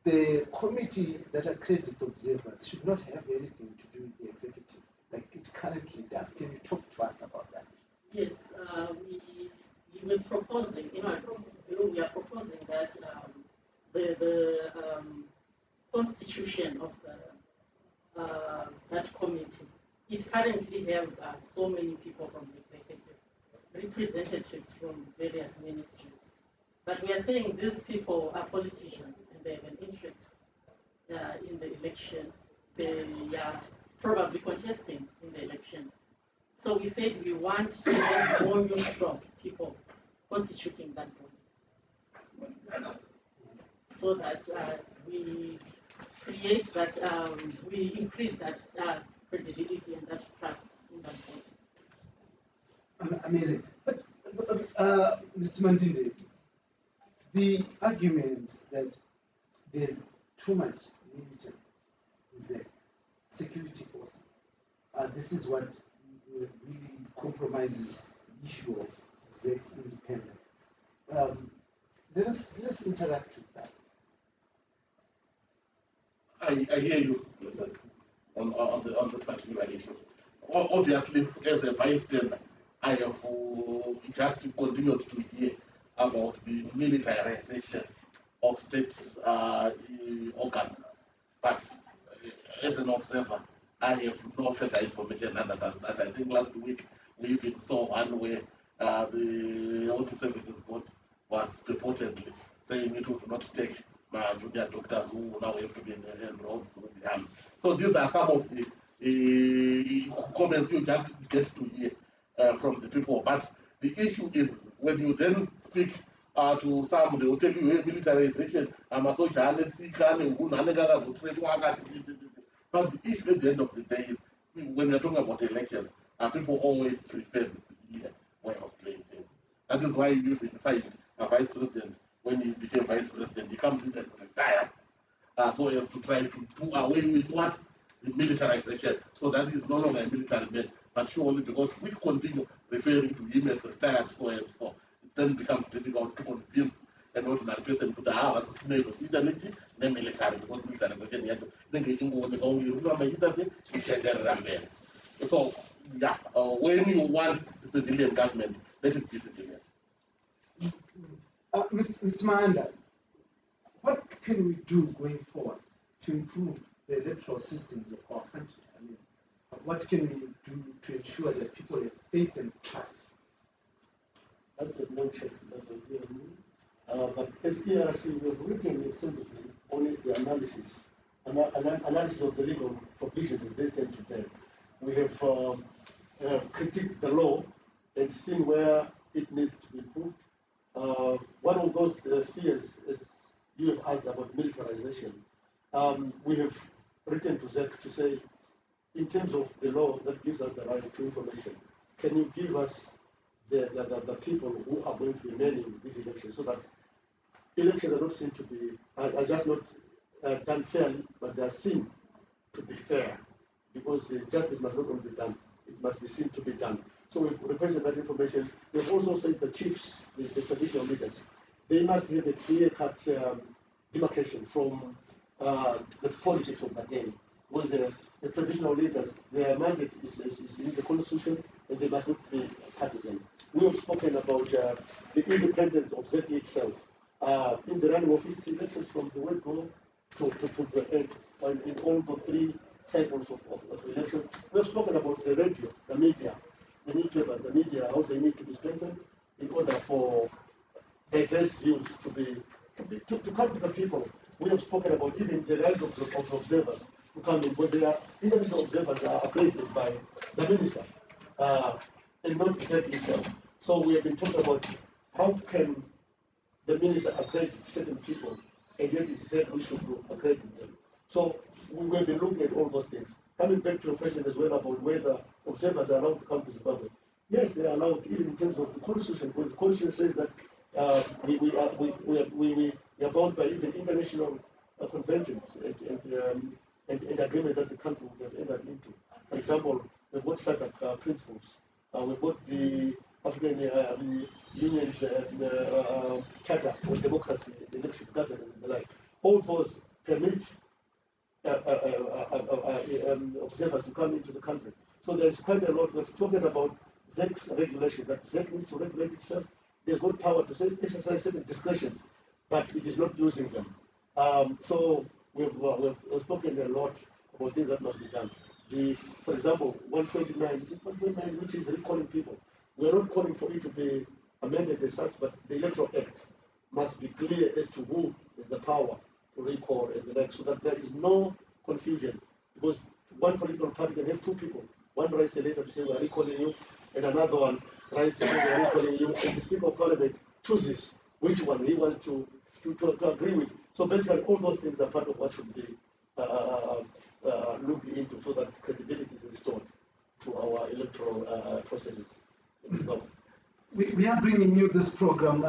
the committee that accredits observers should not have anything to do with the executive, like it currently does. Can you talk to us about that? Yes, we were proposing, we are proposing that the constitution of that committee, it currently have so many people from the executive, representatives from various ministries. But we are saying these people are politicians and they have an interest in the election. They are probably contesting in the election. So we said we want to have more neutral people constituting that body, so that we create that, we increase that credibility and that trust in that body. Amazing. But Mr. Mandinde, the argument that there's too much military in the security forces, this is what really compromises the issue of ZEC's independence. Let us interact with that. I hear you on this particular issue. Obviously, as a bystander, I have just continued to hear about the militarization of state organs. But as an observer, I have no further information other than that. I think last week we even saw one where the Auto Services Board was purportedly saying it would not take junior doctors who now have to be enrolled to the army. So these are some of the comments you just get to hear from the people. But the issue is when you then speak to some, they will tell you, hey, militarization, but the issue at the end of the day is when we're talking about elections, people always prefer the civilian way of doing things. That is why you find a vice president. When he became vice president, he comes in and retired, so as to try to do away with what? The militarization. So that is no longer a military man, but surely because we continue referring to him as retired, so and so, it then becomes difficult to convince an ordinary person to have a slave military, because militarization so yeah, when you want the civilian government, let it be civilian. Mr. Maanda, what can we do going forward to improve the electoral systems of our country? I mean, what can we do to ensure that people have faith and trust? That's a mention that we have. But as ERC, we have written extensively on the analysis of the legal provisions as they stand today. We have critiqued the law and seen where it needs to be improved. One of those fears is you have asked about militarization. We have written to ZEC to say, in terms of the law that gives us the right to information, can you give us the people who are going to be manning these elections, so that elections are not seen to be, are just not done fairly, but they are seen to be fair, because justice must not only be done, it must be seen to be done. So we've requested that information. We've also said the chiefs, the traditional leaders, they must have a clear-cut demarcation from the politics of the day. Because the traditional leaders, their mandate is in the constitution, and they must not be partisan. We have spoken about the independence of ZE itself in the running of its elections from the word go to the end, in all the three cycles of election. We have spoken about the radio, the media, the newspapers, the media, how they need to be strengthened in order for diverse views to come to the people. We have spoken about even the rights of observers to come in, but they are innocent observers are accredited by the minister and not the ZE itself. So we have been talking about how can the minister accredit certain people, and yet it said we should accredit them. So we have been looking at all those things. Coming back to your question as well about whether observers are allowed to come to Zimbabwe. Yes, they are allowed, even in terms of the constitution, because the constitution says that we are bound by even international conventions and agreements that the country will have entered into. For example, we've got SADC principles. We've got the African Union's charter for democracy, elections, governance, and the like. All those permit observers to come into the country. So there's quite a lot. We're talking about ZEC's regulation, that ZEC needs to regulate itself. There's got power to exercise certain discretions, but it is not using them. So we've spoken a lot about things that must be done. For example, 129, which is recalling people. We're not calling for it to be amended as such, but the Electoral Act must be clear as to who is the power to recall and the like, so that there is no confusion. Because one political party can have two people. One writes a letter to say we are recalling you, and another one writes to say we are recalling you, and the Speaker of Parliament chooses which one he wants to agree with. So basically, all those things are part of what should be looked into, so that credibility is restored to our electoral processes in Zimbabwe. We are bringing you this program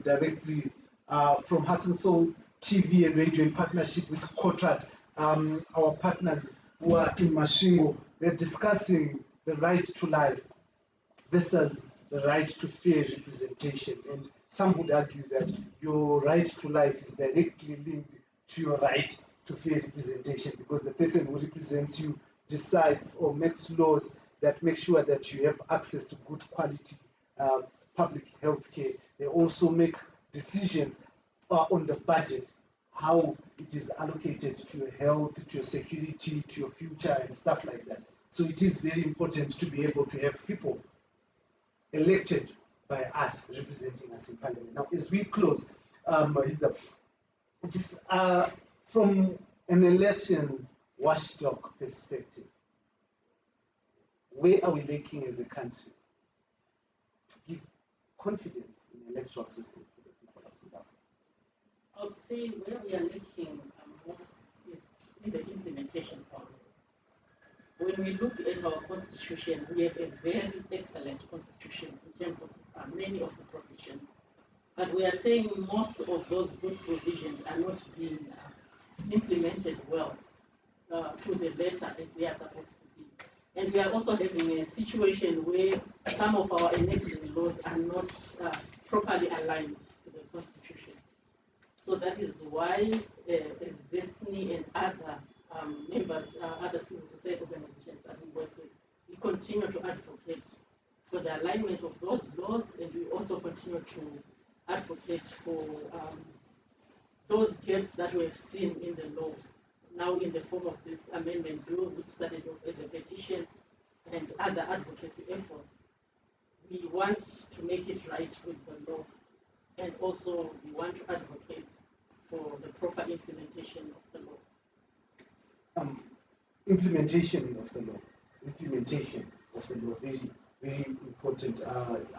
directly from Heart and Soul TV and radio in partnership with Kotrat, our partners who are in Mashingo. They're discussing the right to life versus the right to fair representation. And some would argue that your right to life is directly linked to your right to fair representation, because the person who represents you decides or makes laws that make sure that you have access to good quality public health care. They also make decisions on the budget, how it is allocated to your health, to your security, to your future, and stuff like that. So it is very important to be able to have people elected by us, representing us in Parliament. Now, as we close, just from an elections watchdog perspective, where are we lacking as a country to give confidence in electoral systems to the people of Zimbabwe? I would say where we are lacking most is in the implementation part. When we look at our constitution, we have a very excellent constitution in terms of many of the provisions. But we are saying most of those good provisions are not being implemented well to the letter as they are supposed to be. And we are also having a situation where some of our enacted laws are not properly aligned to the constitution. So that is why, as ZESNI and other members, other civil society organizations that we work with, we continue to advocate for the alignment of those laws, and we also continue to advocate for those gaps that we have seen in the law, now in the form of this amendment bill, which started off as a petition and other advocacy efforts. We want to make it right with the law, and also we want to advocate for the proper implementation of the law. Implementation of the law, very, very important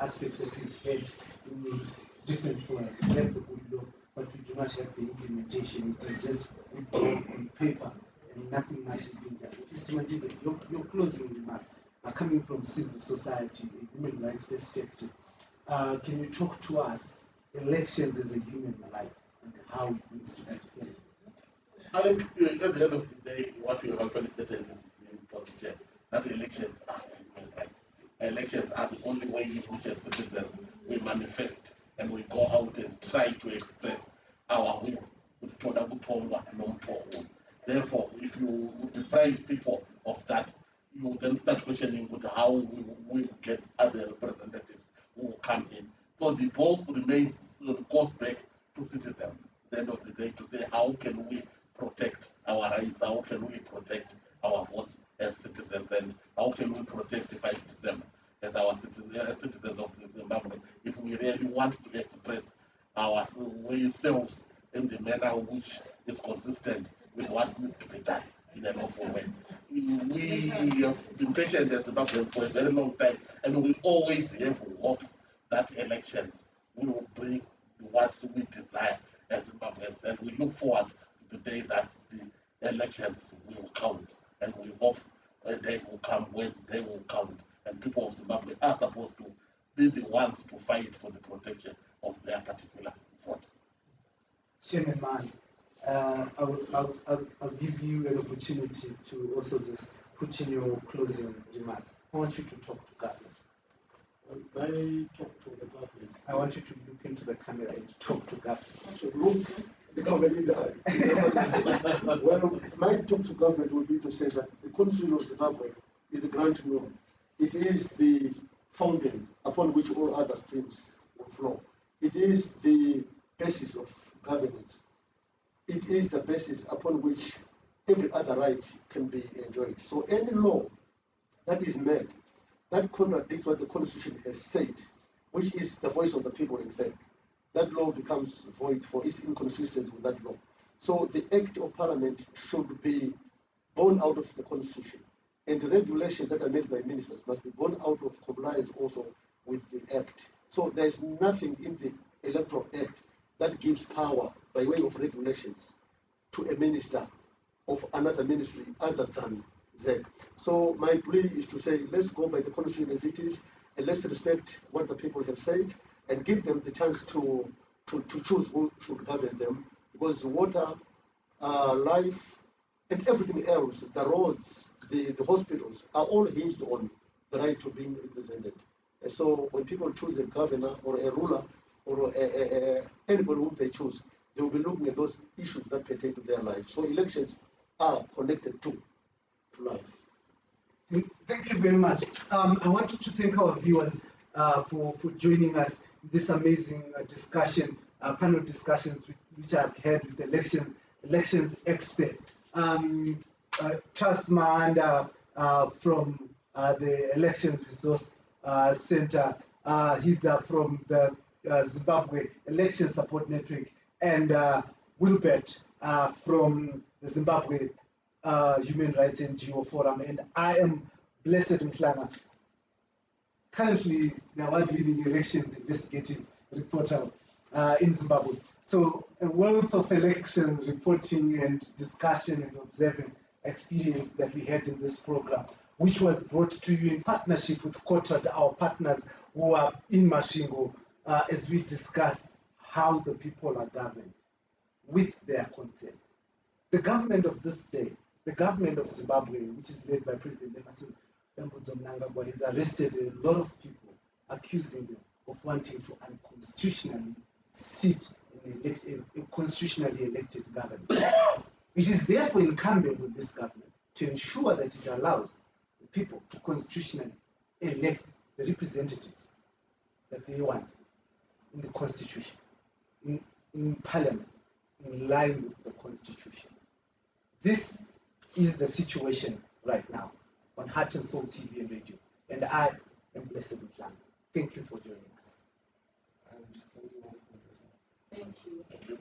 aspect that we've had in different forms. We have the good law, but we do not have the implementation. It is just on paper, and nothing much is being done. Mr. Mandibe, your closing remarks are coming from civil society, a human rights perspective. Can you talk to us, elections as a human right, and how it needs to be defended? I think at the end of the day, what we have actually stated is in position that elections are human rights. Elections are the only way in which as citizens we manifest and we go out and try to express our will. Therefore, if you deprive people of that, you then start questioning with how we will get other representatives who will come in. So the ball goes back to citizens at the end of the day to say how can we protect our rights, how can we protect our votes as citizens, and how can we protect if I them as our citizens of Zimbabwe if we really want to express ourselves in the manner which is consistent with what needs to be done in an lawful way. We have been patient as Zimbabweans for a very long time, and we always have hope that elections will bring what we desire as Zimbabweans, and we look forward to the day that the elections will count, and we hope a day will come when they will count, and people of Zimbabwe are supposed to be the ones to fight for the protection of their particular votes. Chairman Man, I'll give you an opportunity to also just put in your closing remarks. I want you to talk to government. I talk to the government. I want you to look into the camera and talk to government. So look the government in the eye. Well, my talk to government would be to say that the constitution of Zimbabwe is a grand norm. It is the fountain upon which all other streams will flow. It is the basis of governance. It is the basis upon which every other right can be enjoyed. So any law that is made that contradicts what the Constitution has said, which is the voice of the people, in fact, that law becomes void for its inconsistency with that law. So the Act of Parliament should be born out of the Constitution, and the regulations that are made by ministers must be born out of compliance also with the Act. So there is nothing in the Electoral Act that gives power by way of regulations to a minister of another ministry other than ZEC. So my plea is to say, let's go by the Constitution as it is, and let's respect what the people have said, and give them the chance to choose who should govern them, because water, life, and everything else, the roads, the hospitals, are all hinged on the right to being represented. And so when people choose a governor or a ruler or anybody whom they choose, they will be looking at those issues that pertain to their life. So elections are connected to life. Thank you very much. I wanted to thank our viewers for joining us in this amazing discussion, panel discussions which I've had with elections experts. Trust Mahanda from the Elections Resource Center, Hida from the Zimbabwe Election Support Network, and Wilbert from the Zimbabwe Human Rights NGO Forum, and I am Blessed Mklanga, currently the award-winning elections investigative reporter in Zimbabwe. So a wealth of elections reporting and discussion and observing experience that we had in this program, which was brought to you in partnership with COTAD, our partners who are in Masvingo, as we discuss how the people are governed with their consent. The government of this day, the government of Zimbabwe, which is led by President Emerson Mnangagwa, has arrested a lot of people, accusing them of wanting to unconstitutionally sit in a constitutionally elected government. It is therefore incumbent on this government to ensure that it allows the people to constitutionally elect the representatives that they want in the constitution, in parliament, in line with the constitution. This is the situation right now on Heart and Soul TV and radio. And I am Blessed Mklanga. Thank you for joining us. And thank you all for Thank you. Thank you.